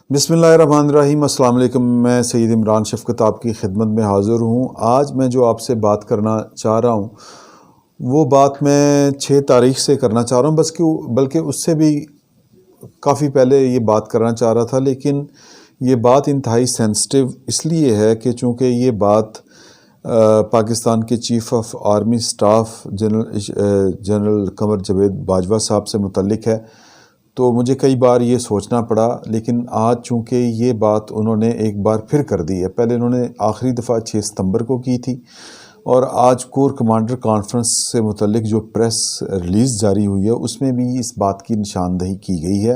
بسم اللہ الرحمن الرحیم۔ السلام علیکم۔ میں سید عمران شفقت آپ کی خدمت میں حاضر ہوں۔ آج میں جو آپ سے بات کرنا چاہ رہا ہوں وہ بات میں 6 تاریخ سے کرنا چاہ رہا ہوں، بلکہ اس سے بھی کافی پہلے یہ بات کرنا چاہ رہا تھا، لیکن یہ بات انتہائی سینسٹیو اس لیے ہے کہ چونکہ یہ بات پاکستان کے chief of army staff general Qamar Javed Bajwa صاحب سے متعلق ہے، تو مجھے کئی بار یہ سوچنا پڑا، لیکن آج چونکہ یہ بات انہوں نے ایک بار پھر کر دی ہے۔ پہلے انہوں نے آخری دفعہ 6 ستمبر کو کی تھی، اور آج کور کمانڈر کانفرنس سے متعلق جو پریس ریلیز جاری ہوئی ہے اس میں بھی اس بات کی نشاندہی کی گئی ہے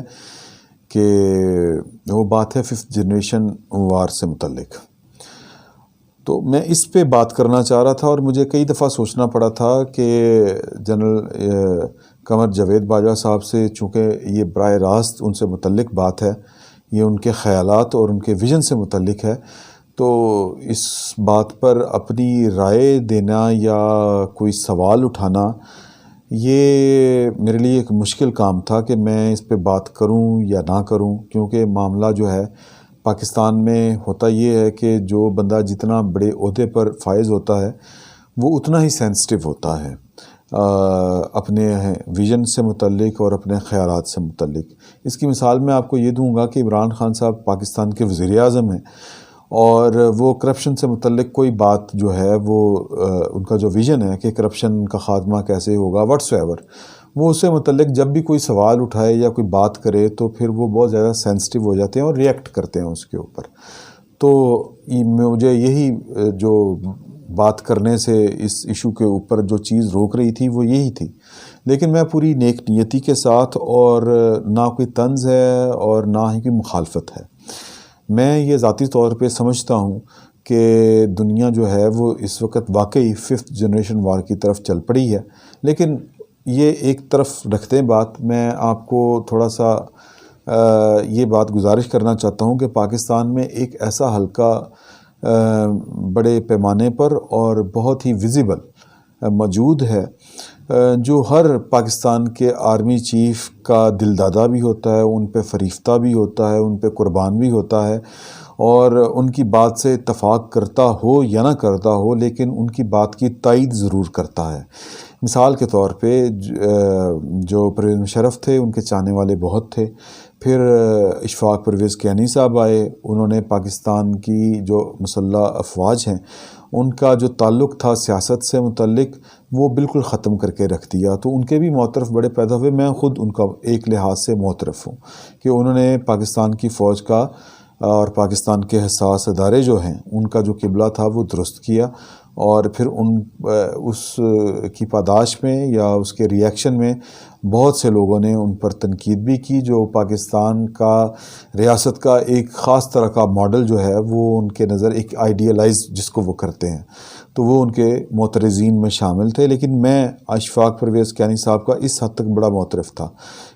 کہ وہ بات ہے 5th جنریشن وار سے متعلق۔ تو میں اس پہ بات کرنا چاہ رہا تھا، اور مجھے کئی دفعہ سوچنا پڑا تھا کہ جنرل قمر جاوید باجوہ صاحب سے، چونکہ یہ براہ راست ان سے متعلق بات ہے، یہ ان کے خیالات اور ان کے ویژن سے متعلق ہے، تو اس بات پر اپنی رائے دینا یا کوئی سوال اٹھانا یہ میرے لیے ایک مشکل کام تھا کہ میں اس پہ بات کروں یا نہ کروں، کیونکہ معاملہ جو ہے پاکستان میں ہوتا یہ ہے کہ جو بندہ جتنا بڑے عہدے پر فائز ہوتا ہے وہ اتنا ہی سینسٹیو ہوتا ہے اپنے ویژن سے متعلق اور اپنے خیالات سے متعلق۔ اس کی مثال میں آپ کو یہ دوں گا کہ عمران خان صاحب پاکستان کے وزیر اعظم ہیں، اور وہ کرپشن سے متعلق کوئی بات جو ہے وہ ان کا جو ویژن ہے کہ کرپشن کا خاتمہ کیسے ہوگا واٹس ایور، وہ اس سے متعلق جب بھی کوئی سوال اٹھائے یا کوئی بات کرے تو پھر وہ بہت زیادہ سینسٹیو ہو جاتے ہیں اور ریئیکٹ کرتے ہیں اس کے اوپر۔ تو مجھے یہی جو بات کرنے سے اس ایشو کے اوپر جو چیز روک رہی تھی وہ یہی تھی، لیکن میں پوری نیک نیتی کے ساتھ، اور نہ کوئی طنز ہے اور نہ ہی کوئی مخالفت ہے۔ میں یہ ذاتی طور پہ سمجھتا ہوں کہ دنیا جو ہے وہ اس وقت واقعی 5th جنریشن وار کی طرف چل پڑی ہے، لیکن یہ ایک طرف رکھتے ہیں بات، میں آپ کو تھوڑا سا یہ بات گزارش کرنا چاہتا ہوں کہ پاکستان میں ایک ایسا حلقہ بڑے پیمانے پر اور بہت ہی ویزیبل موجود ہے جو ہر پاکستان کے آرمی چیف کا دل دادا بھی ہوتا ہے، ان پہ فریفتہ بھی ہوتا ہے، ان پہ قربان بھی ہوتا ہے، اور ان کی بات سے اتفاق کرتا ہو یا نہ کرتا ہو لیکن ان کی بات کی تائید ضرور کرتا ہے۔ مثال کے طور پہ جو پرویز مشرف تھے ان کے چاہنے والے بہت تھے، پھر اشفاق پرویز کینی صاحب آئے، انہوں نے پاکستان کی جو مسلح افواج ہیں ان کا جو تعلق تھا سیاست سے متعلق وہ بالکل ختم کر کے رکھ دیا، تو ان کے بھی معترف بڑے پیدا ہوئے۔ میں خود ان کا ایک لحاظ سے معترف ہوں کہ انہوں نے پاکستان کی فوج کا اور پاکستان کے حساس ادارے جو ہیں ان کا جو قبلہ تھا وہ درست کیا، اور پھر اس کی پاداش میں یا اس کے ریاکشن میں بہت سے لوگوں نے ان پر تنقید بھی کی، جو پاکستان کا ریاست کا ایک خاص طرح کا ماڈل جو ہے وہ ان کے نظر ایک آئیڈیلائز جس کو وہ کرتے ہیں، تو وہ ان کے معترضین میں شامل تھے۔ لیکن میں اشفاق پرویز کینی صاحب کا اس حد تک بڑا معترف تھا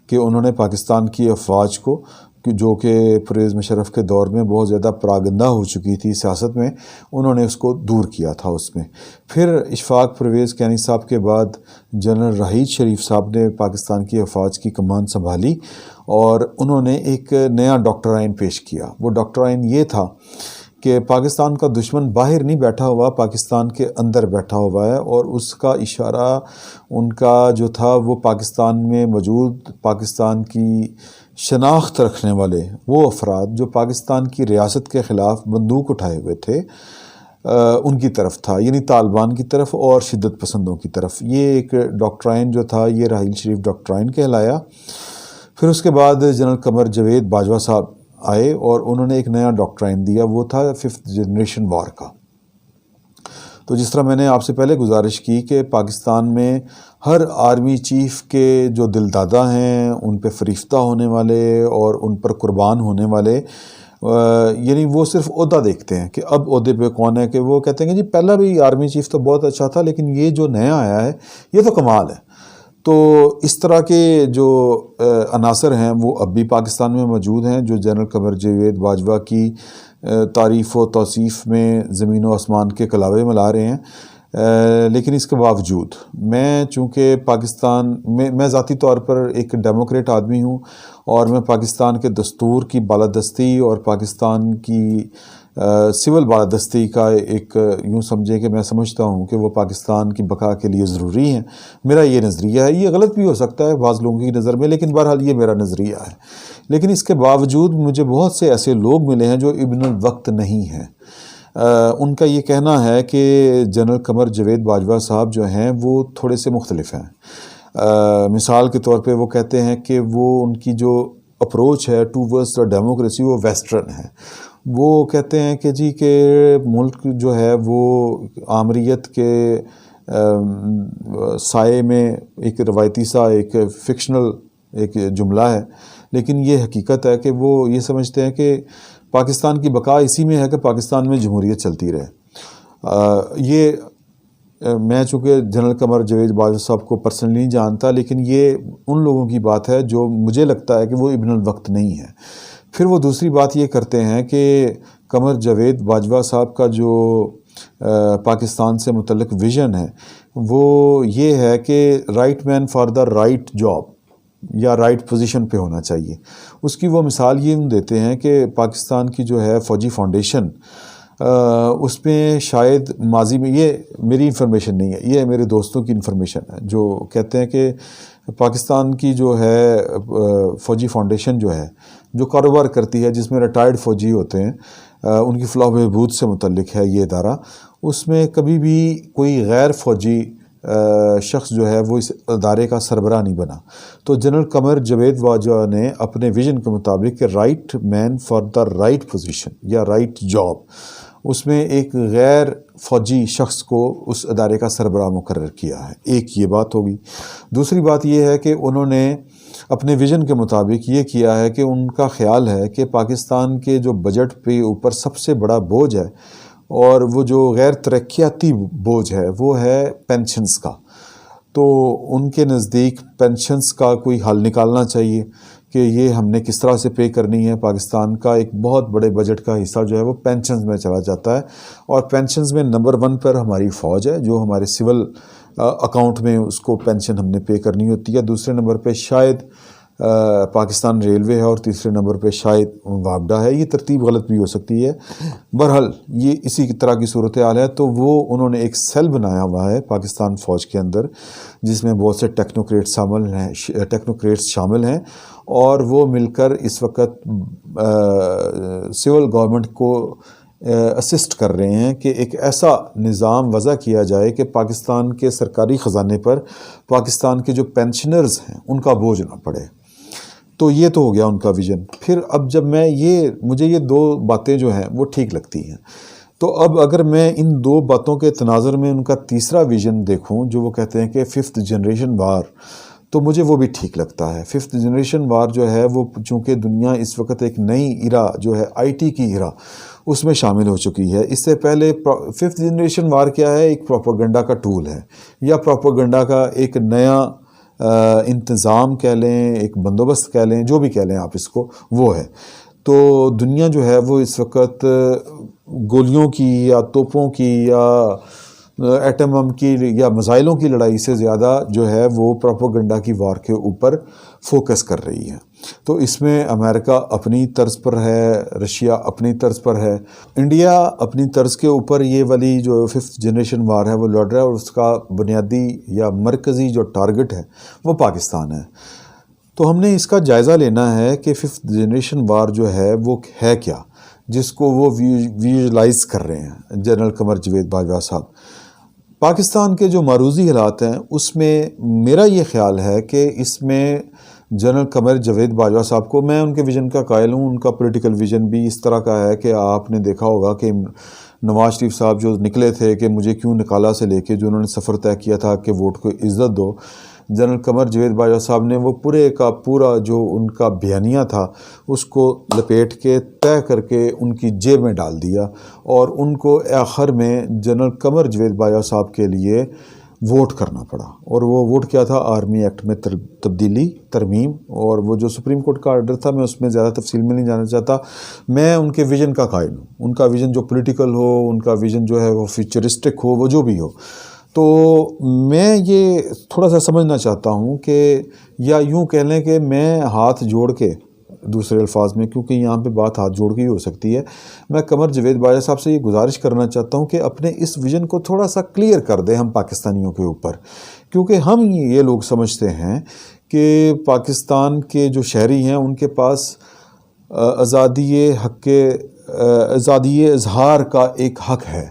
کہ انہوں نے پاکستان کی افواج کو، جو کہ پرویز مشرف کے دور میں بہت زیادہ پراگندہ ہو چکی تھی سیاست میں، انہوں نے اس کو دور کیا تھا اس میں۔ پھر اشفاق پرویز کینی صاحب کے بعد جنرل راحیل شریف صاحب نے پاکستان کی افواج کی کمان سنبھالی، اور انہوں نے ایک نیا ڈاکٹرائن پیش کیا۔ وہ ڈاکٹرائن یہ تھا کہ پاکستان کا دشمن باہر نہیں بیٹھا ہوا، پاکستان کے اندر بیٹھا ہوا ہے، اور اس کا اشارہ ان کا جو تھا وہ پاکستان میں موجود پاکستان کی شناخت رکھنے والے وہ افراد جو پاکستان کی ریاست کے خلاف بندوق اٹھائے ہوئے تھے ان کی طرف تھا، یعنی طالبان کی طرف اور شدت پسندوں کی طرف۔ یہ ایک ڈاکٹرائن جو تھا یہ راحیل شریف ڈاکٹرائن کہلایا۔ پھر اس کے بعد جنرل قمر جاوید باجوہ صاحب آئے اور انہوں نے ایک نیا ڈاکٹرائن دیا، وہ تھا 5th جنریشن وار کا۔ تو جس طرح میں نے آپ سے پہلے گزارش کی کہ پاکستان میں ہر آرمی چیف کے جو دل دادا ہیں، ان پہ فریفتہ ہونے والے اور ان پر قربان ہونے والے، یعنی وہ صرف عہدہ دیکھتے ہیں کہ اب عہدے پہ کون ہے، کہ وہ کہتے ہیں کہ جی پہلا بھی آرمی چیف تو بہت اچھا تھا لیکن یہ جو نیا آیا ہے یہ تو کمال ہے۔ تو اس طرح کے جو عناصر ہیں وہ اب بھی پاکستان میں موجود ہیں، جو جنرل قمر جاوید باجوہ کی تعریف و توصیف میں زمین و آسمان کے کلاوے ملا رہے ہیں۔ لیکن اس کے باوجود میں چونکہ پاکستان میں ذاتی طور پر ایک ڈیموکریٹ آدمی ہوں، اور میں پاکستان کے دستور کی بالادستی اور پاکستان کی سول بالادستی کا ایک یوں سمجھے کہ میں سمجھتا ہوں کہ وہ پاکستان کی بقا کے لیے ضروری ہیں۔ میرا یہ نظریہ ہے، یہ غلط بھی ہو سکتا ہے بعض لوگوں کی نظر میں، لیکن بہرحال یہ میرا نظریہ ہے۔ لیکن اس کے باوجود مجھے بہت سے ایسے لوگ ملے ہیں جو ابن الوقت نہیں ہیں۔ ان کا یہ کہنا ہے کہ جنرل قمر جاوید باجوہ صاحب جو ہیں وہ تھوڑے سے مختلف ہیں۔ مثال کے طور پہ وہ کہتے ہیں کہ وہ ان کی جو اپروچ ہے ٹوورڈز دا ڈیموکریسی وہ ویسٹرن ہے۔ وہ کہتے ہیں کہ جی کہ ملک جو ہے وہ آمریت کے سائے میں ایک روایتی سا ایک فکشنل ایک جملہ ہے، لیکن یہ حقیقت ہے کہ وہ یہ سمجھتے ہیں کہ پاکستان کی بقا اسی میں ہے کہ پاکستان میں جمہوریت چلتی رہے۔ یہ میں چونکہ جنرل قمر جاوید باجوہ صاحب کو پرسنلی نہیں جانتا، لیکن یہ ان لوگوں کی بات ہے جو مجھے لگتا ہے کہ وہ ابن الوقت نہیں ہے۔ پھر وہ دوسری بات یہ کرتے ہیں کہ قمر جاوید باجوہ صاحب کا جو پاکستان سے متعلق ویژن ہے وہ یہ ہے کہ right man for the right job یا رائٹ پوزیشن پہ ہونا چاہیے۔ اس کی وہ مثال یہ دیتے ہیں کہ پاکستان کی جو ہے فوجی فاؤنڈیشن، اس میں شاید ماضی میں، یہ میری انفارمیشن نہیں ہے، یہ میرے دوستوں کی انفارمیشن ہے، جو کہتے ہیں کہ پاکستان کی جو ہے فوجی فاؤنڈیشن جو ہے جو کاروبار کرتی ہے، جس میں ریٹائرڈ فوجی ہوتے ہیں، ان کی فلاح و بہبود سے متعلق ہے یہ ادارہ، اس میں کبھی بھی کوئی غیر فوجی شخص جو ہے وہ اس ادارے کا سربراہ نہیں بنا۔ تو جنرل قمر جاوید باجوہ نے اپنے ویژن کے مطابق کہ right man for the right position یا رائٹ جاب، اس میں ایک غیر فوجی شخص کو اس ادارے کا سربراہ مقرر کیا ہے۔ ایک یہ بات ہوگی۔ دوسری بات یہ ہے کہ انہوں نے اپنے ویژن کے مطابق یہ کیا ہے کہ ان کا خیال ہے کہ پاکستان کے جو بجٹ پہ اوپر سب سے بڑا بوجھ ہے اور وہ جو غیر ترقیاتی بوجھ ہے وہ ہے پینشنز کا۔ تو ان کے نزدیک پینشنز کا کوئی حل نکالنا چاہیے کہ یہ ہم نے کس طرح سے پے کرنی ہے۔ پاکستان کا ایک بہت بڑے بجٹ کا حصہ جو ہے وہ پینشنز میں چلا جاتا ہے، اور پینشنز میں نمبر 1 پر ہماری فوج ہے جو ہمارے سول اکاؤنٹ میں اس کو پینشن ہم نے پے کرنی ہوتی ہے۔ دوسرے نمبر پہ شاید پاکستان ریلوے ہے، اور تیسرے نمبر پہ شاید وابڈا ہے۔ یہ ترتیب غلط بھی ہو سکتی ہے، بہرحال یہ اسی طرح کی صورتحال ہے۔ تو وہ انہوں نے ایک سیل بنایا ہوا ہے پاکستان فوج کے اندر، جس میں بہت سے ٹیکنوکریٹس شامل ہیں، اور وہ مل کر اس وقت سول گورنمنٹ کو اسسٹ کر رہے ہیں کہ ایک ایسا نظام وضع کیا جائے کہ پاکستان کے سرکاری خزانے پر پاکستان کے جو پینشنرز ہیں ان کا بوجھ نہ پڑے۔ تو یہ تو ہو گیا ان کا ویژن۔ پھر اب جب مجھے یہ 2 باتیں جو ہیں وہ ٹھیک لگتی ہیں، تو اب اگر میں ان 2 باتوں کے تناظر میں ان کا تیسرا ویژن دیکھوں جو وہ کہتے ہیں کہ 5th جنریشن وار، تو مجھے وہ بھی ٹھیک لگتا ہے۔ 5th جنریشن وار جو ہے وہ چونکہ دنیا اس وقت ایک نئی ایرا جو ہے آئی ٹی کی ایرا اس میں شامل ہو چکی ہے۔ اس سے پہلے 5th جنریشن وار کیا ہے؟ ایک پروپیگنڈا کا ٹول ہے، یا پروپیگنڈا کا ایک نیا انتظام کہہ لیں، ایک بندوبست کہہ لیں، جو بھی کہہ لیں آپ اس کو، وہ ہے۔ تو دنیا جو ہے وہ اس وقت گولیوں کی یا توپوں کی یا ایٹم بم کی یا میزائلوں کی لڑائی سے زیادہ جو ہے وہ پروپیگنڈا کی وار کے اوپر فوکس کر رہی ہے۔ تو اس میں امریکہ اپنی طرز پر ہے، رشیا اپنی طرز پر ہے، انڈیا اپنی طرز کے اوپر یہ والی جو 5th جنریشن وار ہے وہ لڑ رہا ہے، اور اس کا بنیادی یا مرکزی جو ٹارگٹ ہے وہ پاکستان ہے۔ تو ہم نے اس کا جائزہ لینا ہے کہ 5th جنریشن وار جو ہے وہ ہے کیا، جس کو وہ ویژولائز کر رہے ہیں جنرل قمر جاوید باجوہ صاحب۔ پاکستان کے جو معروضی حالات ہیں اس میں میرا یہ خیال ہے کہ اس میں جنرل قمر جاوید باجوہ صاحب کو، میں ان کے ویژن کا قائل ہوں، ان کا پولیٹیکل ویژن بھی اس طرح کا ہے کہ آپ نے دیکھا ہوگا کہ نواز شریف صاحب جو نکلے تھے کہ مجھے کیوں نکالا سے لے کے جو انہوں نے سفر طے کیا تھا کہ ووٹ کو عزت دو، جنرل قمر جاوید باجوہ صاحب نے وہ پورے کا پورا جو ان کا بیانیہ تھا اس کو لپیٹ کے طے کر کے ان کی جیب میں ڈال دیا، اور ان کو آخر میں جنرل قمر جاوید باجوہ صاحب کے لیے ووٹ کرنا پڑا۔ اور وہ ووٹ کیا تھا؟ آرمی ایکٹ میں ترمیم، اور وہ جو سپریم کورٹ کا آرڈر تھا، میں اس میں زیادہ تفصیل میں نہیں جانا چاہتا۔ میں ان کے ویژن کا قائل ہوں، ان کا ویژن جو پولیٹیکل ہو، ان کا ویژن جو ہے وہ فیوچرسٹک ہو، وہ جو بھی ہو، تو میں یہ تھوڑا سا سمجھنا چاہتا ہوں کہ یا یوں کہہ لیں کہ میں ہاتھ جوڑ کے دوسرے الفاظ میں، کیونکہ یہاں پہ بات ہاتھ جوڑ کے ہی ہو سکتی ہے، میں قمر جاوید باجوہ صاحب سے یہ گزارش کرنا چاہتا ہوں کہ اپنے اس ویژن کو تھوڑا سا کلیئر کر دیں ہم پاکستانیوں کے اوپر، کیونکہ ہم یہ لوگ سمجھتے ہیں کہ پاکستان کے جو شہری ہیں ان کے پاس آزادی اظہار کا ایک حق ہے،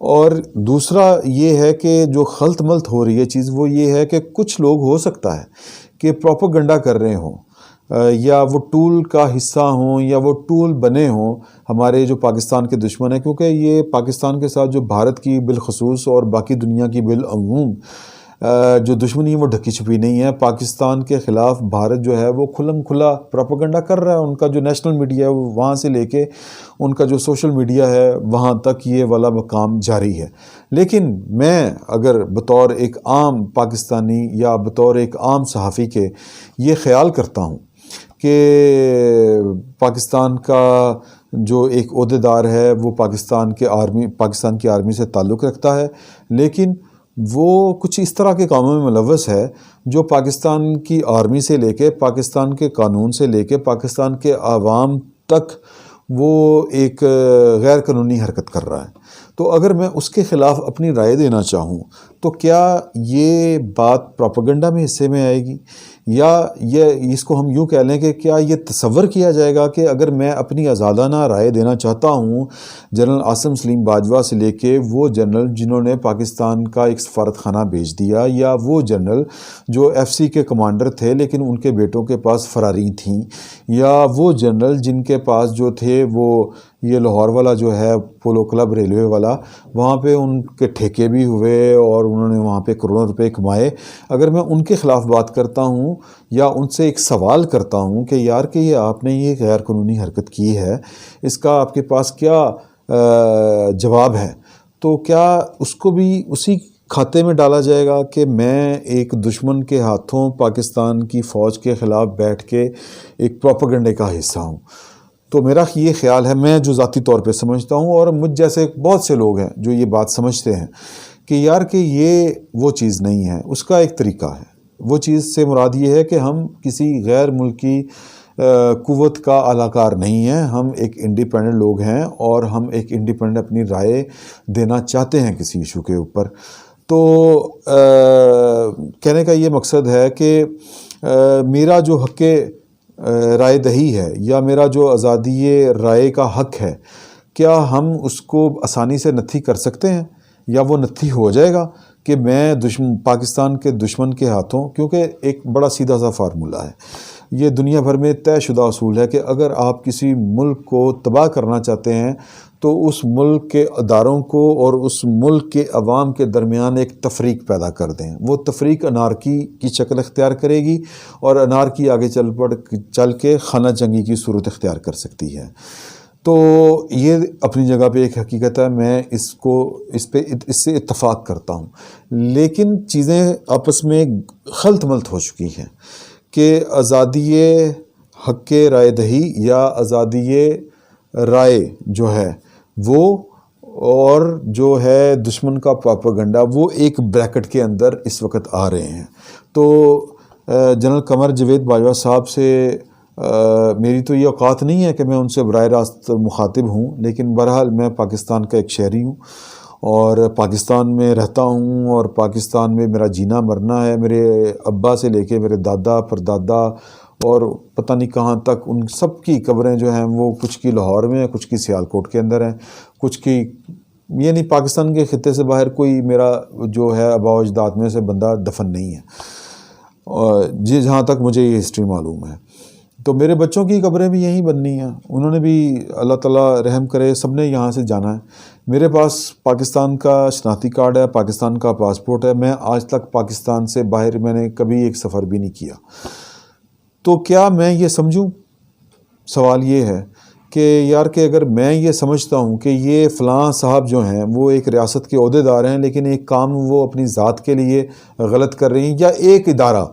اور دوسرا یہ ہے کہ جو خلط ملط ہو رہی ہے چیز وہ یہ ہے کہ کچھ لوگ ہو سکتا ہے کہ پروپیگنڈا کر رہے ہوں، یا وہ ٹول کا حصہ ہوں یا وہ ٹول بنے ہوں ہمارے جو پاکستان کے دشمن ہیں، کیونکہ یہ پاکستان کے ساتھ جو بھارت کی بالخصوص اور باقی دنیا کی بالعموم جو دشمنی ہے وہ ڈھکی چھپی نہیں ہے۔ پاکستان کے خلاف بھارت جو ہے وہ کھلم کھلا پروپیگنڈا کر رہا ہے، ان کا جو نیشنل میڈیا ہے وہاں سے لے کے ان کا جو سوشل میڈیا ہے وہاں تک یہ والا کام جاری ہے۔ لیکن میں اگر بطور ایک عام پاکستانی یا بطور ایک عام صحافی کے یہ خیال کرتا ہوں کہ پاکستان کا جو ایک عہدیدار ہے وہ پاکستان کی آرمی سے تعلق رکھتا ہے، لیکن وہ کچھ اس طرح کے کاموں میں ملوث ہے جو پاکستان کی آرمی سے لے کے پاکستان کے قانون سے لے کے پاکستان کے عوام تک وہ ایک غیر قانونی حرکت کر رہا ہے۔ تو اگر میں اس کے خلاف اپنی رائے دینا چاہوں تو کیا یہ بات پروپیگنڈا میں حصے میں آئے گی، یا یہ اس کو ہم یوں کہہ لیں کہ کیا یہ تصور کیا جائے گا کہ اگر میں اپنی آزادانہ رائے دینا چاہتا ہوں جنرل عاصم سلیم باجوہ سے لے کے وہ جنرل جنہوں نے پاکستان کا ایک سفارت خانہ بھیج دیا، یا وہ جنرل جو FC کے کمانڈر تھے لیکن ان کے بیٹوں کے پاس فراری تھیں، یا وہ جنرل جن کے پاس جو تھے وہ یہ لاہور والا جو ہے پولو کلب ریلوے والا، وہاں پہ ان کے ٹھیکے بھی ہوئے اور انہوں نے وہاں پہ کروڑوں روپے کمائے، اگر میں ان کے خلاف بات کرتا ہوں یا ان سے ایک سوال کرتا ہوں کہ یار کہ یہ آپ نے یہ غیر قانونی حرکت کی ہے، اس کا آپ کے پاس کیا جواب ہے، تو کیا اس کو بھی اسی کھاتے میں ڈالا جائے گا کہ میں ایک دشمن کے ہاتھوں پاکستان کی فوج کے خلاف بیٹھ کے ایک پروپیگنڈے کا حصہ ہوں؟ تو میرا یہ خیال ہے، میں جو ذاتی طور پہ سمجھتا ہوں اور مجھ جیسے بہت سے لوگ ہیں جو یہ بات سمجھتے ہیں کہ یار کہ یہ وہ چیز نہیں ہے، اس کا ایک طریقہ ہے۔ وہ چیز سے مراد یہ ہے کہ ہم کسی غیر ملکی قوت کا اعلی کار نہیں ہیں، ہم ایک انڈیپینڈنٹ لوگ ہیں اور ہم ایک انڈیپینڈنٹ اپنی رائے دینا چاہتے ہیں کسی ایشو کے اوپر۔ تو کہنے کا یہ مقصد ہے کہ میرا جو حق رائے دہی ہے یا میرا جو آزادی رائے کا حق ہے، کیا ہم اس کو آسانی سے نتھی کر سکتے ہیں، یا وہ نتھی ہو جائے گا کہ میں پاکستان کے دشمن کے ہاتھوں، کیونکہ ایک بڑا سیدھا سا فارمولہ ہے، یہ دنیا بھر میں طے شدہ اصول ہے کہ اگر آپ کسی ملک کو تباہ کرنا چاہتے ہیں تو اس ملک کے اداروں کو اور اس ملک کے عوام کے درمیان ایک تفریق پیدا کر دیں۔ وہ تفریق انارکی کی شکل اختیار کرے گی اور انارکی آگے چل کے خانہ جنگی کی صورت اختیار کر سکتی ہے۔ تو یہ اپنی جگہ پہ ایک حقیقت ہے، میں اس سے اتفاق کرتا ہوں، لیکن چیزیں آپس میں خلط ملط ہو چکی ہیں کہ آزادی حق رائے دہی یا آزادی رائے جو ہے وہ اور جو ہے دشمن کا پروپیگنڈا، وہ ایک بریکٹ کے اندر اس وقت آ رہے ہیں۔ تو جنرل قمر جاوید باجوہ صاحب سے میری تو یہ اوقات نہیں ہے کہ میں ان سے براہ راست مخاطب ہوں، لیکن بہرحال میں پاکستان کا ایک شہری ہوں اور پاکستان میں رہتا ہوں، اور پاکستان میں میرا جینا مرنا ہے۔ میرے ابا سے لے کے میرے دادا پردادا اور پتہ نہیں کہاں تک ان سب کی قبریں جو ہیں وہ کچھ کی لاہور میں ہیں، کچھ کی سیالکوٹ کے اندر ہیں، کچھ کی یعنی پاکستان کے خطے سے باہر کوئی میرا جو ہے آباء و اجداد میں سے بندہ دفن نہیں ہے، جی جہاں تک مجھے یہ ہسٹری معلوم ہے۔ تو میرے بچوں کی قبریں بھی یہیں بننی ہیں، انہوں نے بھی اللہ تعالیٰ رحم کرے سب نے یہاں سے جانا ہے۔ میرے پاس پاکستان کا شناختی کارڈ ہے، پاکستان کا پاسپورٹ ہے، میں آج تک پاکستان سے باہر میں نے کبھی ایک سفر بھی نہیں کیا۔ تو کیا میں یہ سمجھوں؟ سوال یہ ہے کہ یار کہ اگر میں یہ سمجھتا ہوں کہ یہ فلاں صاحب جو ہیں وہ ایک ریاست کے عہدیدار ہیں لیکن ایک کام وہ اپنی ذات کے لیے غلط کر رہی ہیں، یا ایک ادارہ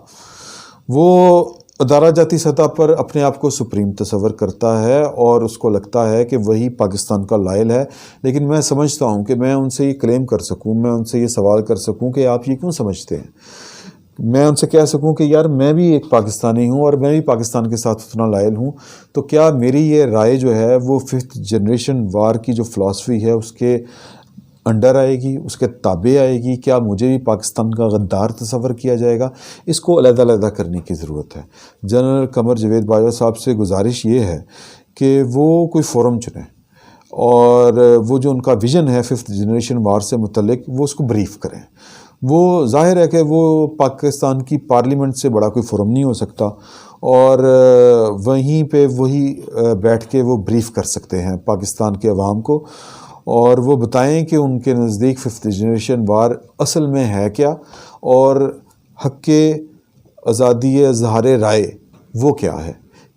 وہ ادارہ جاتی سطح پر اپنے آپ کو سپریم تصور کرتا ہے اور اس کو لگتا ہے کہ وہی پاکستان کا لائل ہے، لیکن میں سمجھتا ہوں کہ میں ان سے یہ کلیم کر سکوں، میں ان سے یہ سوال کر سکوں کہ آپ یہ کیوں سمجھتے ہیں؟ میں ان سے کہہ سکوں کہ یار میں بھی ایک پاکستانی ہوں اور میں بھی پاکستان کے ساتھ اتنا لائل ہوں، تو کیا میری یہ رائے جو ہے وہ 5th جنریشن وار کی جو فلاسفی ہے اس کے انڈر آئے گی، اس کے تابع آئے گی؟ کیا مجھے بھی پاکستان کا غدار تصور کیا جائے گا؟ اس کو علیحدہ علیحدہ کرنے کی ضرورت ہے۔ جنرل قمر جاوید باجوہ صاحب سے گزارش یہ ہے کہ وہ کوئی فورم چنیں اور وہ جو ان کا ویژن ہے 5th جنریشن وار سے متعلق وہ اس کو بریف کریں۔ وہ ظاہر ہے کہ وہ پاکستان کی پارلیمنٹ سے بڑا کوئی فورم نہیں ہو سکتا، اور وہیں پہ وہی بیٹھ کے وہ بریف کر سکتے ہیں پاکستان کے عوام کو، اور وہ بتائیں کہ ان کے نزدیک 5th جنریشن وار اصل میں ہے کیا، اور حق آزادی اظہار رائے وہ کیا ہے۔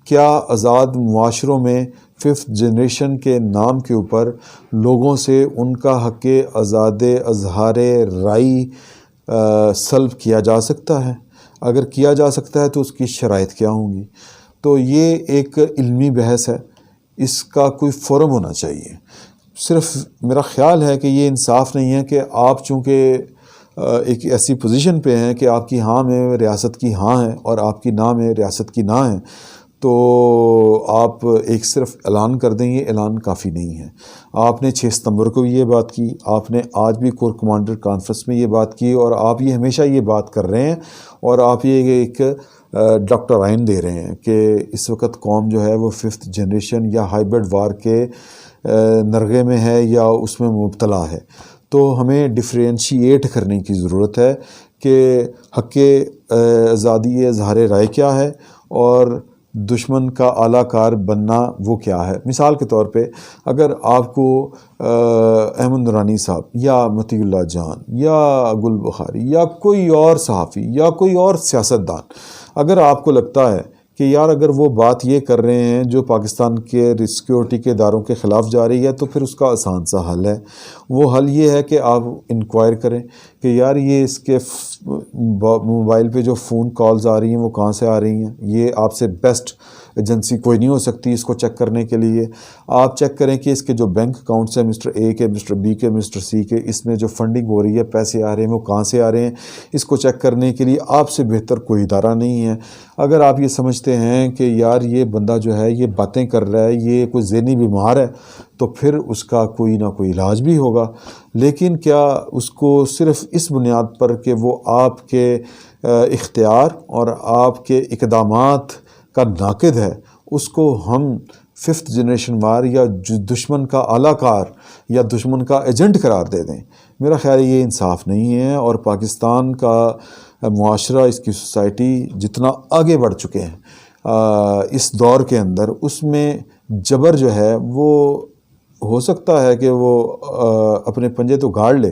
کیا آزاد معاشروں میں 5th جنریشن کے نام کے اوپر لوگوں سے ان کا حق آزاد اظہار رائے سلب کیا جا سکتا ہے؟ اگر کیا جا سکتا ہے تو اس کی شرائط کیا ہوں گی؟ تو یہ ایک علمی بحث ہے، اس کا کوئی فورم ہونا چاہیے۔ صرف میرا خیال ہے کہ یہ انصاف نہیں ہے کہ آپ چونکہ ایک ایسی پوزیشن پہ ہیں کہ آپ کی ہاں میں ریاست کی ہاں ہے اور آپ کی نہ میں ریاست کی نہ ہے، تو آپ ایک صرف اعلان کر دیں، یہ اعلان کافی نہیں ہے۔ آپ نے 6 ستمبر کو بھی یہ بات کی، آپ نے آج بھی کور کمانڈر کانفرنس میں یہ بات کی، اور آپ یہ ہمیشہ یہ بات کر رہے ہیں، اور آپ یہ ایک ڈاکٹرائن دے رہے ہیں کہ اس وقت قوم جو ہے وہ 5th جنریشن یا ہائبرڈ وار کے نرغے میں ہے یا اس میں مبتلا ہے۔ تو ہمیں ڈفرینشیٹ کرنے کی ضرورت ہے کہ حق آزادی اظہار رائے کیا ہے اور دشمن کا اعلیٰ کار بننا وہ کیا ہے۔ مثال کے طور پہ اگر آپ کو احمد نورانی صاحب یا مطیع اللہ جان یا گل بخاری یا کوئی اور صحافی یا کوئی اور سیاستدان، اگر آپ کو لگتا ہے کہ یار اگر وہ بات یہ کر رہے ہیں جو پاکستان کے سیکیورٹی کے اداروں کے خلاف جا رہی ہے، تو پھر اس کا آسان سا حل ہے۔ وہ حل یہ ہے کہ آپ انکوائر کریں کہ یار یہ اس کے موبائل پہ جو فون کالز آ رہی ہیں وہ کہاں سے آ رہی ہیں۔ یہ آپ سے بیسٹ ایجنسی کوئی نہیں ہو سکتی اس کو چیک کرنے کے لیے۔ آپ چیک کریں کہ اس کے جو بینک اکاؤنٹس ہیں، مسٹر اے کے، مسٹر بی کے، مسٹر سی کے، اس میں جو فنڈنگ ہو رہی ہے، پیسے آ رہے ہیں، وہ کہاں سے آ رہے ہیں۔ اس کو چیک کرنے کے لیے آپ سے بہتر کوئی ادارہ نہیں ہے۔ اگر آپ یہ سمجھتے ہیں کہ یار یہ بندہ جو ہے یہ باتیں کر رہا ہے، یہ کوئی ذہنی بیمار ہے، تو پھر اس کا کوئی نہ کوئی علاج بھی ہوگا۔ لیکن کیا اس کو صرف اس بنیاد پر کہ وہ آپ کے اختیار اور آپ کے اقدامات کا ناقد ہے، اس کو ہم 5th جنریشن وار یا دشمن کا اعلیٰ کار یا دشمن کا ایجنٹ قرار دے دیں؟ میرا خیال ہے یہ انصاف نہیں ہے، اور پاکستان کا معاشرہ، اس کی سوسائٹی جتنا آگے بڑھ چکے ہیں اس دور کے اندر، اس میں جبر جو ہے وہ ہو سکتا ہے کہ وہ اپنے پنجے تو گاڑ لے،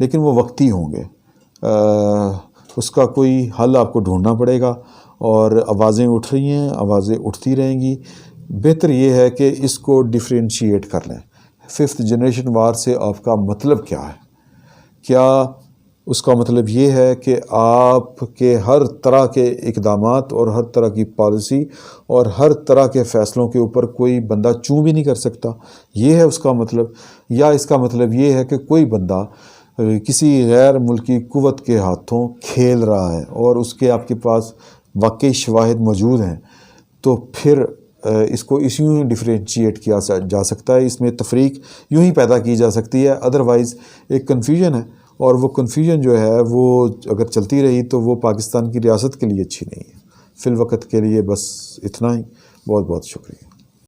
لیکن وہ وقتی ہوں گے۔ اس کا کوئی حل آپ کو ڈھونڈنا پڑے گا، اور آوازیں اٹھ رہی ہیں، آوازیں اٹھتی رہیں گی۔ بہتر یہ ہے کہ اس کو ڈفرینشیٹ کر لیں۔ 5th جنریشن وار سے آپ کا مطلب کیا ہے؟ کیا اس کا مطلب یہ ہے کہ آپ کے ہر طرح کے اقدامات اور ہر طرح کی پالیسی اور ہر طرح کے فیصلوں کے اوپر کوئی بندہ چوں بھی نہیں کر سکتا؟ یہ ہے اس کا مطلب؟ یا اس کا مطلب یہ ہے کہ کوئی بندہ کسی غیر ملکی قوت کے ہاتھوں کھیل رہا ہے اور اس کے آپ کے پاس واقعی شواہد موجود ہیں، تو پھر اس کو یوں ہی ڈفرینشیٹ کیا جا سکتا ہے، اس میں تفریق یوں ہی پیدا کی جا سکتی ہے۔ ادروائز ایک کنفیوژن ہے، اور وہ کنفیوژن جو ہے وہ اگر چلتی رہی تو وہ پاکستان کی ریاست کے لیے اچھی نہیں ہے۔ فی الوقت کے لیے بس اتنا ہی۔ بہت بہت شکریہ۔